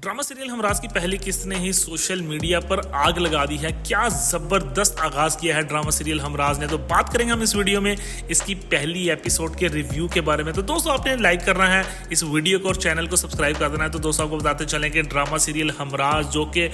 Drama serial Humraaz की पहली किस्त ने ही सोशल मीडिया पर आग लगा दी है। क्या जबरदस्त आगाज किया है ड्रामा सीरियल हमराज ने। तो बात करेंगे हम इस वीडियो में इसकी पहली एपिसोड के रिव्यू के बारे में। तो दोस्तों आपने लाइक करना है इस वीडियो को और चैनल को सब्सक्राइब कर देना है। तो दोस्तों आपको बताते चलें कि ड्रामा सीरियल हमराज जो कि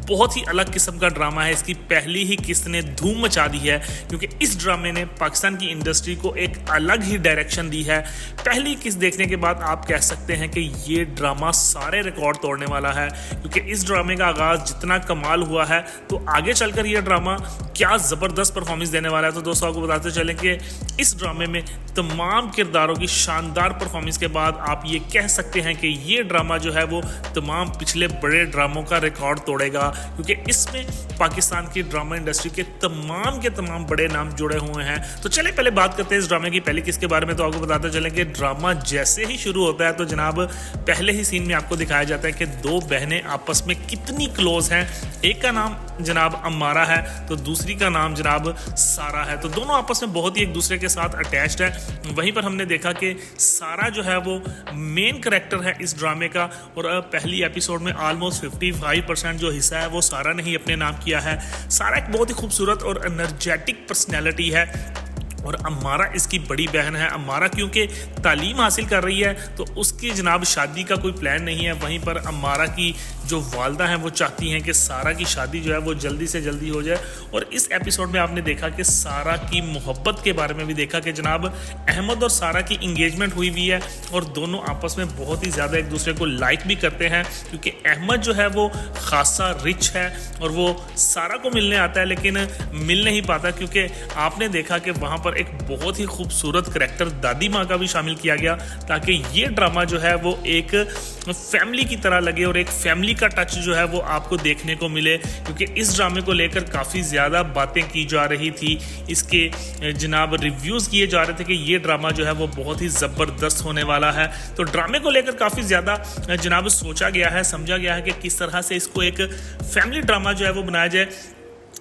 बहुत ही अलग किस्म का ड्रामा है, इसकी पहली ही किस्त ने धूम मचा दी है क्योंकि इस ड्रामे ने पाकिस्तान की इंडस्ट्री को एक अलग ही डायरेक्शन दी है। पहली किस्त देखने के बाद आप कह सकते हैं कि ये ड्रामा सारे रिकॉर्ड तोड़ने वाला है क्योंकि इस ड्रामे का आगाज जितना कमाल हुआ है तो आगे चलकर यह ड्रामा क्या जबरदस्त परफॉर्मेंस देने वाला है। तो दोस्तों आपको बताते चलें कि इस ड्रामे में तमाम किरदारों की शानदार परफॉर्मेंस के बाद आप ये कह सकते हैं कि ये ड्रामा जो है वो तमाम पिछले बड़े ड्रामों का रिकॉर्ड तोड़ेगा क्योंकि इसमें पाकिस्तान की ड्रामा इंडस्ट्री के तमाम बड़े नाम जुड़े हुए हैं। तो चलिए पहले बात करते हैं इस ड्रामे की पहली किस्त के बारे में। तो आपको बताते चलें कि ड्रामा जैसे ही शुरू होता है तो जनाब पहले ही सीन में आपको दिखाया जाता है कि दो बहनें आपस में कितनी क्लोज हैं। एक का नाम जनाब अम्मारा है तो दूसरी का नाम जनाब सारा है। तो दोनों आपस में बहुत ही एक दूसरे के साथ अटैच्ड है। वहीं पर हमने देखा कि सारा जो है वो मेन कैरेक्टर है इस ड्रामे का और पहली एपिसोड में ऑलमोस्ट 55% जो हिस्सा है वो सारा ने ही अपने नाम किया है। सारा एक बहुत ही खूबसूरत और एनर्जेटिक पर्सनैलिटी है और अम्मारा इसकी बड़ी बहन है। अम्मारा क्योंकि तालीम हासिल कर रही है तो उसकी जनाब शादी का कोई प्लान नहीं है। वहीं पर अम्मारा की जो वालदा हैं वो चाहती हैं कि सारा की शादी जो है वो जल्दी से जल्दी हो जाए। और इस एपिसोड में आपने देखा कि सारा की मोहब्बत के बारे में भी देखा कि जनाब अहमद और सारा की इंगेजमेंट हुई हुई है और दोनों आपस में बहुत ही ज़्यादा एक दूसरे को लाइक भी करते हैं क्योंकि अहमद जो है वो खासा रिच है और वो सारा को मिलने आता है लेकिन मिल नहीं पाता क्योंकि आपने देखा कि वहाँ पर एक बहुत ही खूबसूरत करैक्टर दादी माँ का भी शामिल किया गया ताकि ये ड्रामा जो है वो एक फैमिली की तरह लगे और एक फैमिली का टच जो है वो आपको देखने को मिले क्योंकि इस ड्रामे को लेकर काफ़ी ज़्यादा बातें की जा रही थी। इसके जनाब रिव्यूज़ किए जा रहे थे कि ये ड्रामा जो है वो बहुत ही ज़बरदस्त होने वाला है। तो ड्रामे को लेकर काफ़ी ज़्यादा जनाब सोचा गया है, समझा गया है कि किस तरह से इसको एक फैमिली ड्रामा जो है वो बनाया जाए।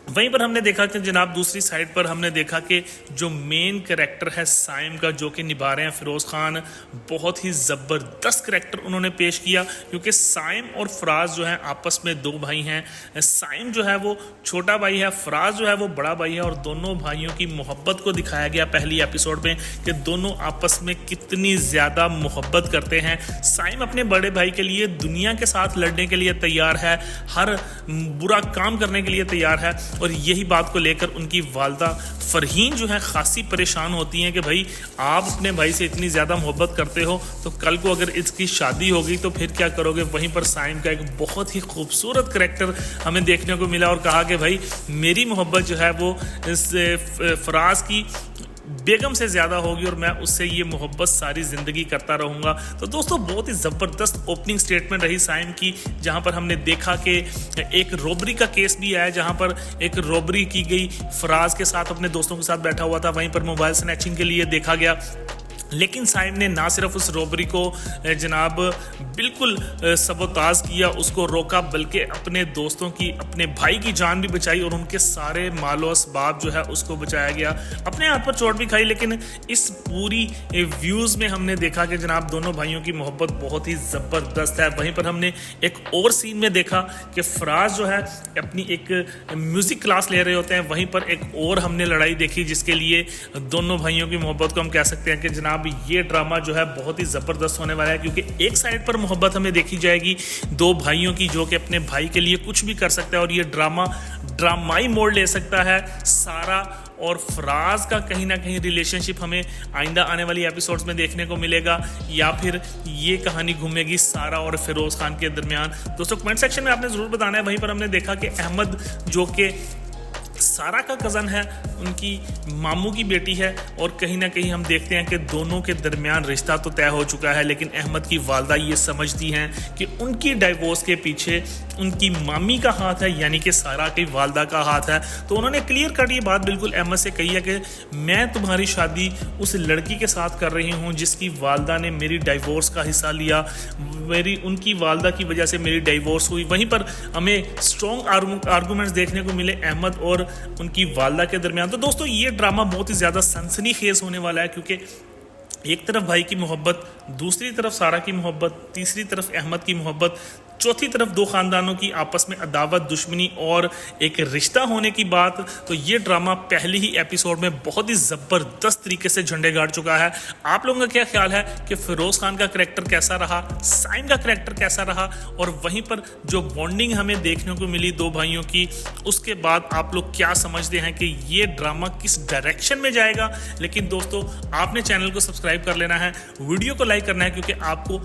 वहीं पर हमने देखा कि जनाब दूसरी साइड पर हमने देखा कि जो मेन कैरेक्टर है साइम का जो कि निभा रहे हैं फिरोज़ खान, बहुत ही ज़बरदस्त कैरेक्टर उन्होंने पेश किया क्योंकि साइम और फराज जो है आपस में दो भाई हैं। साइम जो है वो छोटा भाई है, फराज जो है वो बड़ा भाई है और दोनों भाइयों की मोहब्बत को दिखाया गया पहली एपिसोड में कि दोनों आपस में कितनी ज़्यादा मोहब्बत करते हैं। साइम अपने बड़े भाई के लिए दुनिया के साथ लड़ने के लिए तैयार है, हर बुरा काम करने के लिए तैयार है और यही बात को लेकर उनकी वालदा फरहीन जो है खासी परेशान होती हैं कि भाई आप अपने भाई से इतनी ज़्यादा मोहब्बत करते हो तो कल को अगर इसकी शादी होगी तो फिर क्या करोगे। वहीं पर साइम का एक बहुत ही खूबसूरत करैक्टर हमें देखने को मिला और कहा कि भाई मेरी मोहब्बत जो है वो इस फराज की बेगम से ज़्यादा होगी और मैं उससे ये मोहब्बत सारी ज़िंदगी करता रहूँगा। तो दोस्तों बहुत ही ज़बरदस्त ओपनिंग स्टेटमेंट रही साइम की जहाँ पर हमने देखा कि एक रॉबरी का केस भी आया जहाँ पर एक रॉबरी की गई, फराज के साथ अपने दोस्तों के साथ बैठा हुआ था, वहीं पर मोबाइल स्नैचिंग के लिए देखा गया। लेकिन साइम ने ना सिर्फ उस रॉबरी को जनाब बिल्कुल सबोताज किया, उसको रोका, बल्कि अपने दोस्तों की, अपने भाई की जान भी बचाई और उनके सारे मालो असबाब जो है उसको बचाया गया। अपने हाथ पर चोट भी खाई लेकिन इस पूरी व्यूज़ में हमने देखा कि जनाब दोनों भाइयों की मोहब्बत बहुत ही ज़बरदस्त है। वहीं पर हमने एक और सीन में देखा कि फराज जो है अपनी एक म्यूज़िक क्लास ले रहे होते हैं। वहीं पर एक और हमने लड़ाई देखी जिसके लिए दोनों भाइयों की मोहब्बत को हम कह सकते हैं कि जनाब ये ड्रामा जो है बहुत ही ज़बरदस्त होने वाला है क्योंकि एक साइड पर मोहब्बत हमें देखी जाएगी दो भाइयों की जो कि अपने भाई के लिए कुछ भी कर सकता है और ये ड्रामा ड्रामाई मोड़ ले सकता है। सारा और फराज का कहीं ना कहीं रिलेशनशिप हमें आइंदा आने वाली एपिसोड्स में देखने को मिलेगा या फिर ये कहानी घूमेगी सारा और फिरोज़ खान के दरमियान। दोस्तों कमेंट सेक्शन में आपने ज़रूर बताना है। वहीं पर हमने देखा कि अहमद जो कि सारा का कज़न है, उनकी मामू की बेटी है और कहीं ना कहीं हम देखते हैं कि दोनों के दरमियान रिश्ता तो तय हो चुका है लेकिन अहमद की वालदा ये समझती हैं कि उनकी डाइवोर्स के पीछे उनकी मामी का हाथ है यानी कि सारा की वालदा का हाथ है। तो उन्होंने क्लियर कट ये बात बिल्कुल अहमद से कही है कि मैं तुम्हारी शादी उस लड़की के साथ कर रही हूँ जिसकी वालदा ने मेरी डाइवोर्स का हिस्सा लिया, उनकी वालदा की वजह से मेरी डाइवोर्स हुई। वहीं पर हमें स्ट्रॉन्ग आर्गूमेंट्स देखने को मिले अहमद और उनकी वालदा के दरमियान। तो दोस्तों ये ड्रामा बहुत ही ज़्यादा सनसनीखेज होने वाला है क्योंकि एक तरफ भाई की मोहब्बत, दूसरी तरफ सारा की मोहब्बत, तीसरी तरफ अहमद की मोहब्बत, चौथी तरफ दो खानदानों की आपस में अदावत, दुश्मनी और एक रिश्ता होने की बात। तो ये ड्रामा पहले ही एपिसोड में बहुत ही ज़बरदस्त तरीके से झंडे गाड़ चुका है। आप लोगों का क्या ख्याल है कि फिरोज खान का करैक्टर कैसा रहा, साइम का करैक्टर कैसा रहा, और वहीं पर जो बॉन्डिंग हमें देखने को मिली दो भाइयों की, उसके बाद आप लोग क्या समझते हैं कि ये ड्रामा किस डायरेक्शन में जाएगा। लेकिन दोस्तों, आपने चैनल को सब्सक्राइब कर लेना है, वीडियो को लाइक करना है, क्योंकि आपको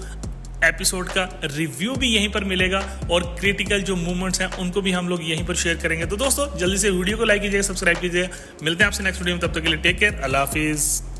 एपिसोड का रिव्यू भी यहीं पर मिलेगा और क्रिटिकल जो मूवमेंट्स हैं उनको भी हम लोग यहीं पर शेयर करेंगे। तो दोस्तों, जल्दी से वीडियो को लाइक कीजिएगा, सब्सक्राइब कीजिएगा। मिलते हैं आपसे नेक्स्ट वीडियो में, तब तक के लिए टेक केयर, अल्लाह हाफिज़।